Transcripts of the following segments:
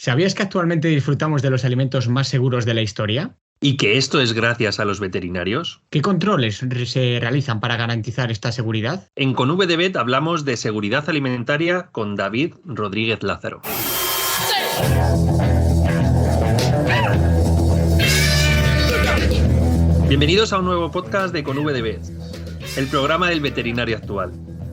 ¿Sabías que actualmente disfrutamos de los alimentos más seguros de la historia? ¿Y que esto es gracias a los veterinarios? ¿Qué controles se realizan para garantizar esta seguridad? En Con V de Vet hablamos de seguridad alimentaria con David Rodríguez Lázaro. Bienvenidos a un nuevo podcast de Con V de Vet, el programa del veterinario actual.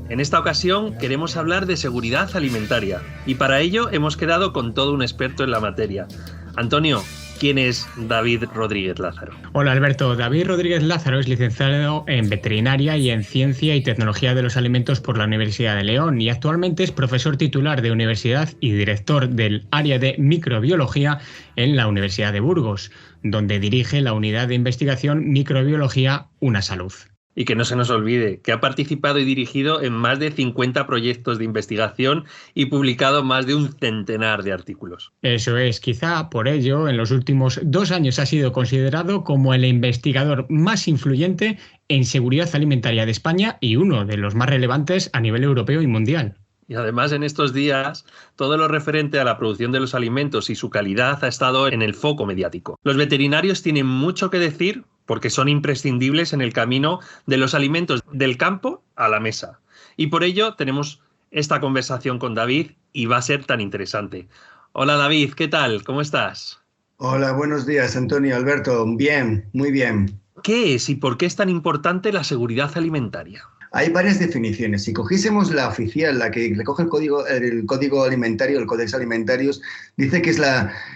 En esta ocasión queremos hablar de seguridad alimentaria y para ello hemos quedado con todo un experto en la materia. Antonio, ¿quién es David Rodríguez Lázaro? Hola Alberto, David Rodríguez Lázaro es licenciado en Veterinaria y en Ciencia y Tecnología de los Alimentos por la Universidad de León y actualmente es profesor titular de universidad y director del área de microbiología en la Universidad de Burgos, donde dirige la unidad de investigación Microbiología Una Salud. Y que no se nos olvide que ha participado y dirigido en más de 50 proyectos de investigación y publicado más de un centenar de artículos. Eso es, quizá por ello en los últimos 2 años ha sido considerado como el investigador más influyente en seguridad alimentaria de España y uno de los más relevantes a nivel europeo y mundial. Y además en estos días todo lo referente a la producción de los alimentos y su calidad ha estado en el foco mediático. Los veterinarios tienen mucho que decir porque son imprescindibles en el camino de los alimentos del campo a la mesa. Y por ello tenemos esta conversación con David y va a ser tan interesante. Hola David, ¿qué tal? ¿Cómo estás? Hola, buenos días Antonio, Alberto. Bien, muy bien. ¿Qué es y por qué es tan importante la seguridad alimentaria? Hay varias definiciones. Si cogiésemos la oficial, la que recoge el código alimentario, el Codex Alimentarius, dice que es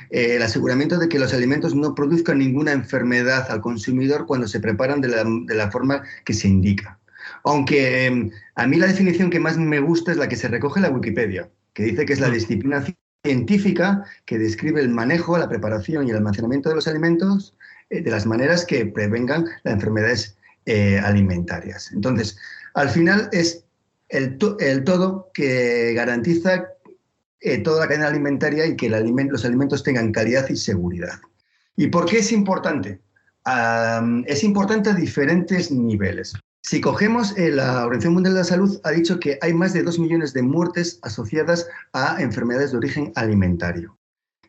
el aseguramiento de que los alimentos no produzcan ninguna enfermedad al consumidor cuando se preparan de la forma que se indica. Aunque a mí la definición que más me gusta es la que se recoge en la Wikipedia, que dice que es la disciplina científica que describe el manejo, la preparación y el almacenamiento de los alimentos de las maneras que prevengan las enfermedades alimentarias. Entonces, al final es el todo que garantiza toda la cadena alimentaria y que los alimentos tengan calidad y seguridad. ¿Y por qué es importante? Es importante a diferentes niveles. Si cogemos la Organización Mundial de la Salud ha dicho que hay más de 2 millones de muertes asociadas a enfermedades de origen alimentario.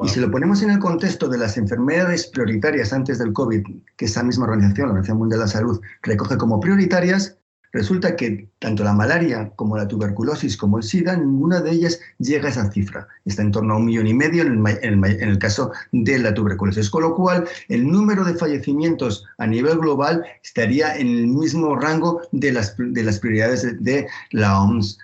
Y si lo ponemos en el contexto de las enfermedades prioritarias antes del COVID, que esa misma organización, la Organización Mundial de la Salud, recoge como prioritarias, resulta que tanto la malaria como la tuberculosis como el SIDA, ninguna de ellas llega a esa cifra. Está en torno a 1,5 millones en el caso de la tuberculosis. Con lo cual, el número de fallecimientos a nivel global estaría en el mismo rango de las prioridades de la OMS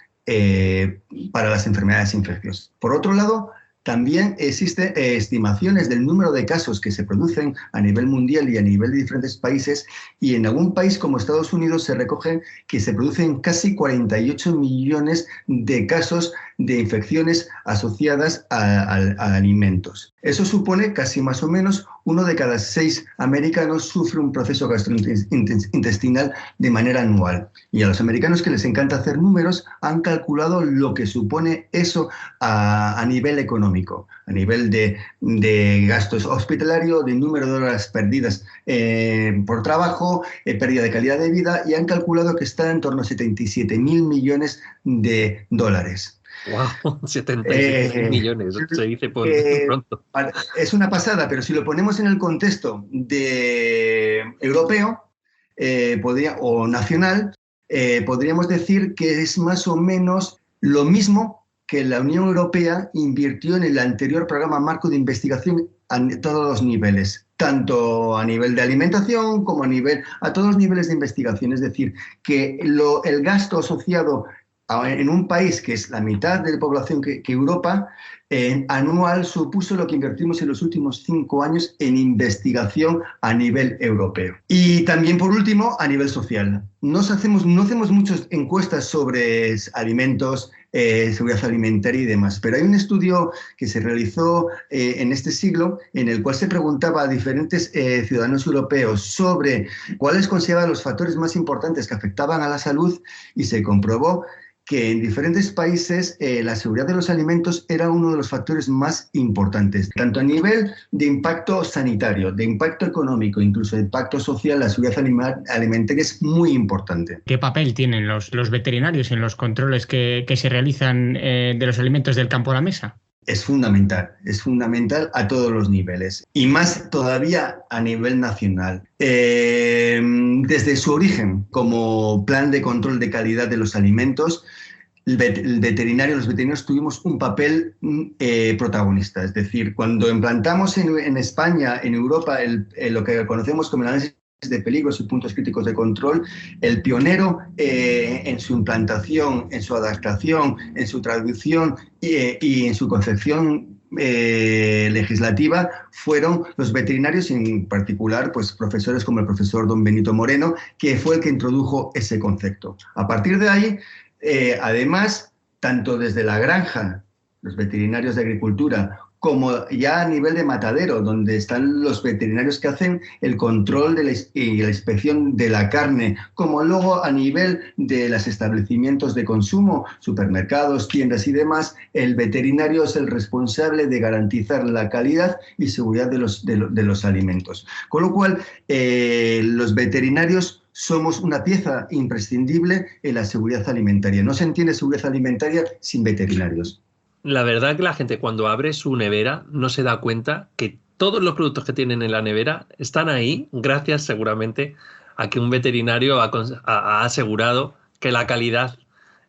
para las enfermedades infecciosas. Por otro lado, también existen estimaciones del número de casos que se producen a nivel mundial y a nivel de diferentes países, y en algún país como Estados Unidos se recogen que se producen casi 48 millones de casos de infecciones asociadas a alimentos. Eso supone casi más o menos 1 de cada 6 americanos sufre un proceso gastrointestinal de manera anual. Y a los americanos, que les encanta hacer números, han calculado lo que supone eso a nivel económico, a nivel de gastos hospitalarios, de número de horas perdidas por trabajo, pérdida de calidad de vida, y han calculado que está en torno a 77.000 millones de dólares. ¡Wow! 77 millones, se dice por pronto. Es una pasada, pero si lo ponemos en el contexto europeo o nacional, podríamos decir que es más o menos lo mismo que la Unión Europea invirtió en el anterior programa marco de investigación a todos los niveles, tanto a nivel de alimentación como a todos los niveles de investigación. Es decir, que el gasto asociado en un país que es la mitad de la población que Europa, anual supuso lo que invertimos en los últimos 5 años en investigación a nivel europeo. Y también, por último, a nivel social. No hacemos muchas encuestas sobre alimentos, seguridad alimentaria y demás, pero hay un estudio que se realizó en este siglo en el cual se preguntaba a diferentes ciudadanos europeos sobre cuáles consideraban los factores más importantes que afectaban a la salud, y se comprobó que en diferentes países la seguridad de los alimentos era uno de los factores más importantes, tanto a nivel de impacto sanitario, de impacto económico, incluso de impacto social. La seguridad alimentaria es muy importante. ¿Qué papel tienen los veterinarios en los controles que se realizan de los alimentos del campo a la mesa? es fundamental a todos los niveles y más todavía a nivel nacional. Desde su origen como plan de control de calidad de los alimentos, los veterinarios tuvimos un papel protagonista. Es decir, cuando implantamos en España, en Europa, lo que conocemos como el análisis de peligros y puntos críticos de control, el pionero en su implantación, en su adaptación, en su traducción y en su concepción legislativa fueron los veterinarios, en particular pues profesores como el profesor don Benito Moreno, que fue el que introdujo ese concepto. A partir de ahí, además, tanto desde la granja, los veterinarios de agricultura, como ya a nivel de matadero, donde están los veterinarios que hacen el control y la inspección de la carne, como luego a nivel de los establecimientos de consumo, supermercados, tiendas y demás, el veterinario es el responsable de garantizar la calidad y seguridad de los alimentos. Con lo cual, los veterinarios somos una pieza imprescindible en la seguridad alimentaria. No se entiende seguridad alimentaria sin veterinarios. La verdad que la gente cuando abre su nevera no se da cuenta que todos los productos que tienen en la nevera están ahí gracias seguramente a que un veterinario ha asegurado que la calidad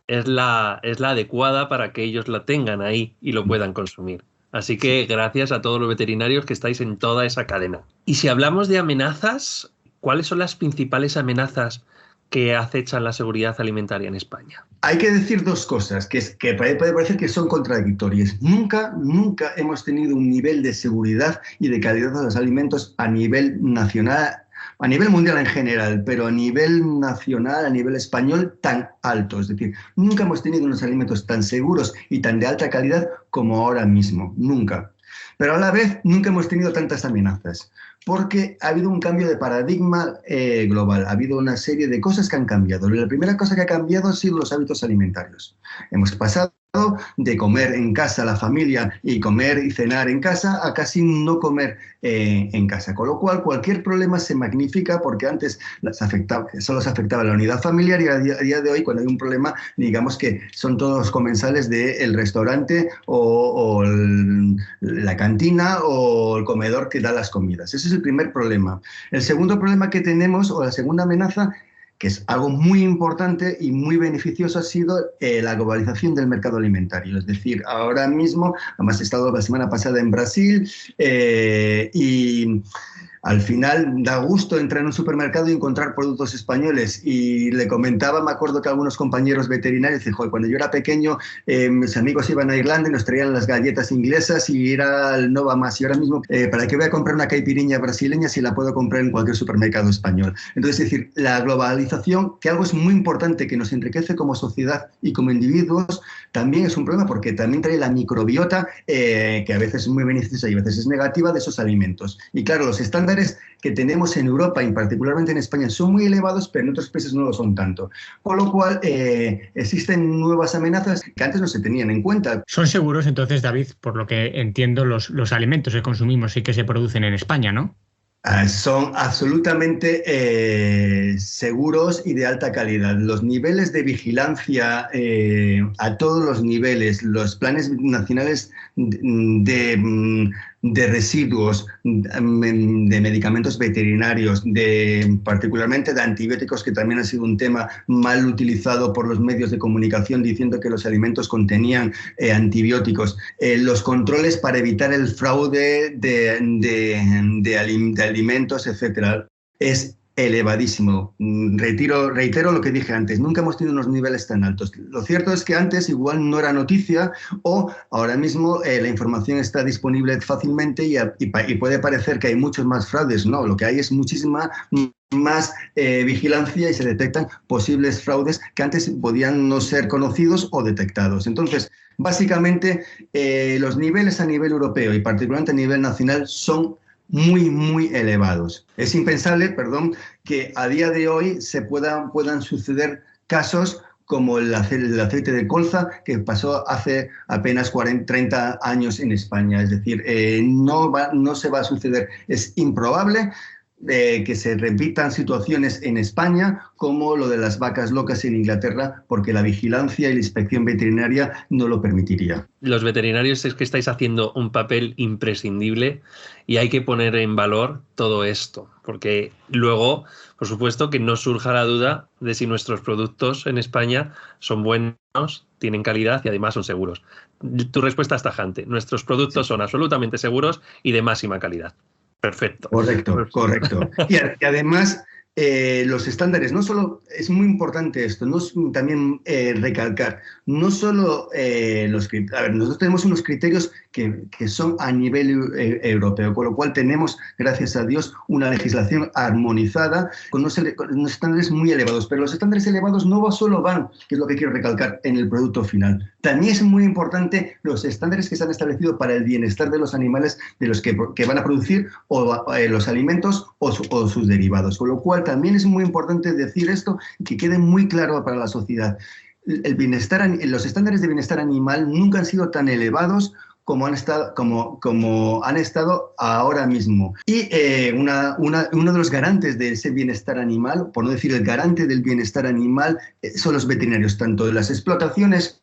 es la adecuada para que ellos la tengan ahí y lo puedan consumir. Así que gracias a todos los veterinarios que estáis en toda esa cadena. Y si hablamos de amenazas, ¿cuáles son las principales amenazas que acechan la seguridad alimentaria en España? Hay que decir dos cosas que puede parecer que son contradictorias. Nunca hemos tenido un nivel de seguridad y de calidad de los alimentos a nivel nacional, a nivel mundial en general, pero a nivel nacional, a nivel español, tan alto. Es decir, nunca hemos tenido unos alimentos tan seguros y tan de alta calidad como ahora mismo. Nunca. Pero a la vez nunca hemos tenido tantas amenazas, porque ha habido un cambio de paradigma global, ha habido una serie de cosas que han cambiado. La primera cosa que ha cambiado han sido los hábitos alimentarios. Hemos pasado de comer en casa la familia y comer y cenar en casa a casi no comer en casa, con lo cual cualquier problema se magnifica porque antes solo se afectaba la unidad familiar y a día de hoy cuando hay un problema digamos que son todos los comensales del restaurante o la cantina o el comedor que da las comidas. Ese es el primer problema. El segundo problema que tenemos o la segunda amenaza, que es algo muy importante y muy beneficioso, ha sido la globalización del mercado alimentario. Es decir, ahora mismo, además he estado la semana pasada en Brasil y al final da gusto entrar en un supermercado y encontrar productos españoles. Y le comentaba, me acuerdo que algunos compañeros veterinarios dicen, joder, cuando yo era pequeño, mis amigos iban a Irlanda y nos traían las galletas inglesas y era el no va más. Y ahora mismo, ¿para qué voy a comprar una caipiriña brasileña si la puedo comprar en cualquier supermercado español? Entonces, es decir, la globalización, que algo es muy importante, que nos enriquece como sociedad y como individuos, también es un problema porque también trae la microbiota, que a veces es muy beneficiosa y a veces es negativa, de esos alimentos. Y claro, los estándares que tenemos en Europa y particularmente en España son muy elevados, pero en otros países no lo son tanto. Con lo cual, existen nuevas amenazas que antes no se tenían en cuenta. Son seguros entonces, David, por lo que entiendo, los alimentos que consumimos y que se producen en España, ¿no? Son absolutamente seguros y de alta calidad. Los niveles de vigilancia a todos los niveles, los planes nacionales de residuos, de medicamentos veterinarios, particularmente de antibióticos, que también ha sido un tema mal utilizado por los medios de comunicación diciendo que los alimentos contenían antibióticos. Los controles para evitar el fraude de alimentos, etcétera, es elevadísimo. Reitero lo que dije antes, nunca hemos tenido unos niveles tan altos. Lo cierto es que antes igual no era noticia o ahora mismo la información está disponible fácilmente y puede parecer que hay muchos más fraudes. No, lo que hay es muchísima más vigilancia y se detectan posibles fraudes que antes podían no ser conocidos o detectados. Entonces, básicamente, los niveles a nivel europeo y particularmente a nivel nacional son muy elevados. Es impensable, que a día de hoy se puedan suceder casos como el aceite de colza, que pasó hace apenas 30 años en España. Es decir, no se va a suceder. Es improbable. que se repitan situaciones en España como lo de las vacas locas en Inglaterra, porque la vigilancia y la inspección veterinaria no lo permitiría. Los veterinarios es que estáis haciendo un papel imprescindible y hay que poner en valor todo esto, porque luego, por supuesto, que no surja la duda de si nuestros productos en España son buenos, tienen calidad y además son seguros. Tu respuesta es tajante. Nuestros productos son absolutamente seguros y de máxima calidad. Perfecto. Correcto. Y además, los estándares, no solo, es muy importante esto, también recalcar, no solo nosotros tenemos unos criterios que son a nivel europeo, con lo cual tenemos, gracias a Dios, una legislación armonizada con unos estándares muy elevados, pero los estándares elevados no solo van, que es lo que quiero recalcar, en el producto final. También es muy importante los estándares que se han establecido para el bienestar de los animales de los que van a producir los alimentos o sus derivados, con lo cual también es muy importante decir esto y que quede muy claro para la sociedad. Los estándares de bienestar animal nunca han sido tan elevados como han estado ahora mismo. Y uno de los garantes de ese bienestar animal, por no decir el garante del bienestar animal, son los veterinarios, tanto de las explotaciones,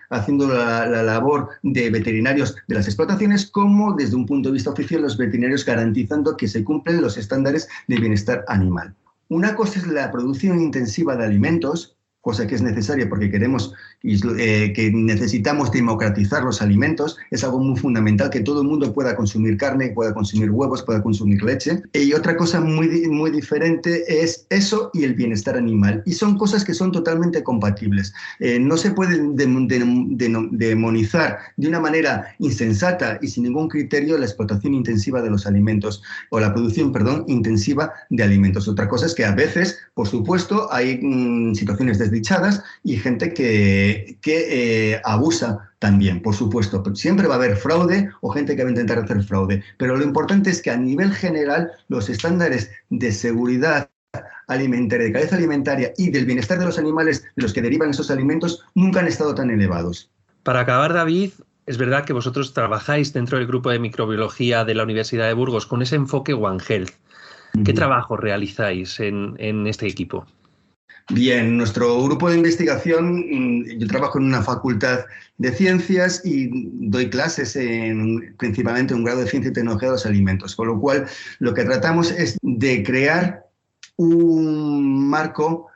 haciendo la labor de veterinarios de las explotaciones, como desde un punto de vista oficial los veterinarios garantizando que se cumplen los estándares de bienestar animal. Una cosa es la producción intensiva de alimentos, cosa que es necesaria porque que necesitamos democratizar los alimentos. Es algo muy fundamental, que todo el mundo pueda consumir carne, pueda consumir huevos, pueda consumir leche. Y otra cosa muy diferente es eso y el bienestar animal. Y son cosas que son totalmente compatibles. No se puede demonizar de una manera insensata y sin ningún criterio la explotación intensiva de los alimentos, o la producción, intensiva de alimentos. Otra cosa es que a veces, por supuesto, hay situaciones desdichadas y gente que abusa también, por supuesto. Siempre va a haber fraude o gente que va a intentar hacer fraude, pero lo importante es que a nivel general los estándares de seguridad alimentaria, de calidad alimentaria y del bienestar de los animales de los que derivan esos alimentos nunca han estado tan elevados. Para acabar, David, es verdad que vosotros trabajáis dentro del grupo de microbiología de la Universidad de Burgos con ese enfoque One Health. ¿Qué trabajo realizáis en este equipo? Bien, nuestro grupo de investigación, yo trabajo en una facultad de ciencias y doy clases principalmente en un grado de ciencia y tecnología de los alimentos, con lo cual lo que tratamos es de crear un marco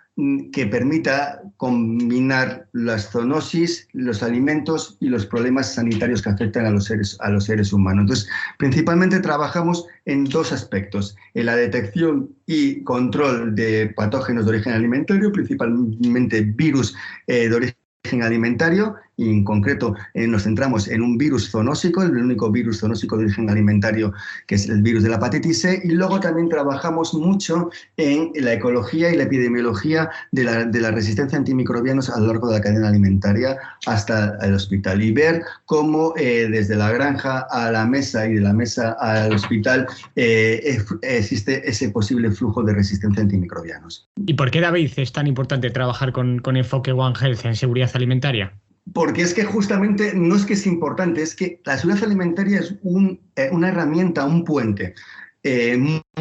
que permita combinar las zoonosis, los alimentos y los problemas sanitarios que afectan a los seres humanos. Entonces, principalmente trabajamos en dos aspectos: en la detección y control de patógenos de origen alimentario, principalmente virus de origen alimentario, y en concreto nos centramos en un virus zoonósico, el único virus zoonósico de origen alimentario, que es el virus de la hepatitis C, y luego también trabajamos mucho en la ecología y la epidemiología de la resistencia a antimicrobianos a lo largo de la cadena alimentaria hasta el hospital, y ver cómo desde la granja a la mesa y de la mesa al hospital existe ese posible flujo de resistencia a antimicrobianos. ¿Y por qué, David, es tan importante trabajar con enfoque One Health en seguridad alimentaria? Porque es que justamente no es que es importante, es que la seguridad alimentaria es una herramienta, un puente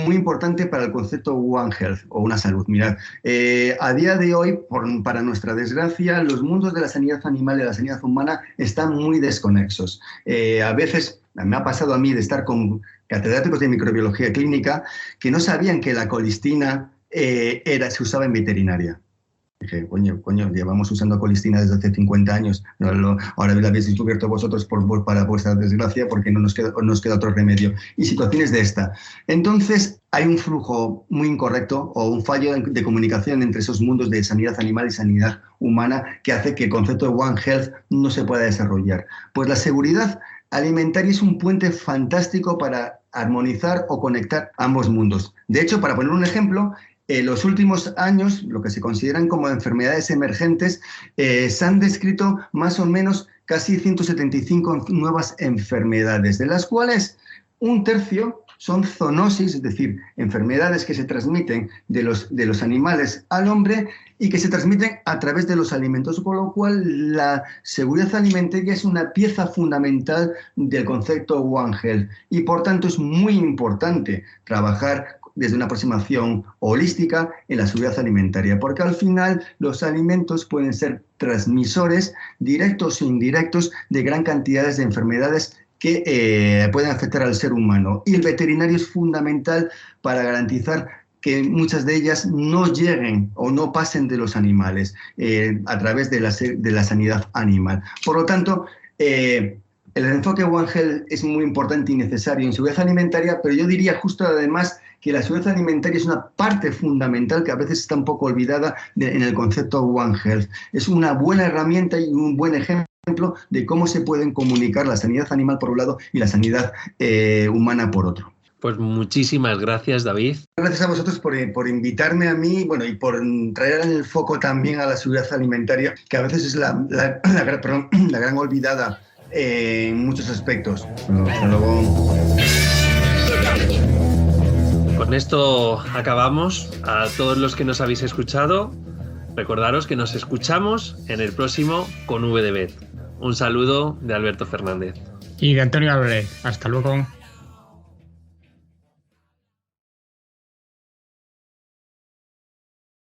muy importante para el concepto One Health o una salud. Mirad, a día de hoy, para nuestra desgracia, los mundos de la sanidad animal y de la sanidad humana están muy desconexos. A veces me ha pasado a mí de estar con catedráticos de microbiología clínica que no sabían que la colistina se usaba en veterinaria. Dije, coño, llevamos usando colistina desde hace 50 años. Ahora lo habéis descubierto vosotros para vuestra desgracia, porque no nos queda otro remedio. Y situaciones de esta. Entonces, hay un flujo muy incorrecto o un fallo de comunicación entre esos mundos de sanidad animal y sanidad humana que hace que el concepto de One Health no se pueda desarrollar. Pues la seguridad alimentaria es un puente fantástico para armonizar o conectar ambos mundos. De hecho, para poner un ejemplo, en los últimos años, lo que se consideran como enfermedades emergentes, se han descrito más o menos casi 175 nuevas enfermedades, de las cuales un tercio son zoonosis, es decir, enfermedades que se transmiten de los animales al hombre y que se transmiten a través de los alimentos, con lo cual la seguridad alimentaria es una pieza fundamental del concepto One Health y por tanto es muy importante trabajar desde una aproximación holística en la seguridad alimentaria, porque al final los alimentos pueden ser transmisores directos o indirectos de gran cantidades de enfermedades que pueden afectar al ser humano. Y el veterinario es fundamental para garantizar que muchas de ellas no lleguen o no pasen de los animales a través de la sanidad animal. Por lo tanto, el enfoque One Health es muy importante y necesario en seguridad alimentaria, pero yo diría justo además que la seguridad alimentaria es una parte fundamental que a veces está un poco olvidada en el concepto One Health. Es una buena herramienta y un buen ejemplo de cómo se pueden comunicar la sanidad animal por un lado y la sanidad humana por otro. Pues muchísimas gracias, David. Gracias a vosotros por invitarme a mí, bueno, y por traer en el foco también a la seguridad alimentaria, que a veces es la gran olvidada en muchos aspectos. Hasta luego. Con esto acabamos. A todos los que nos habéis escuchado, recordaros que nos escuchamos en el próximo Con V de Vet. Un saludo de Alberto Fernández. Y de Antonio Álvarez. Hasta luego.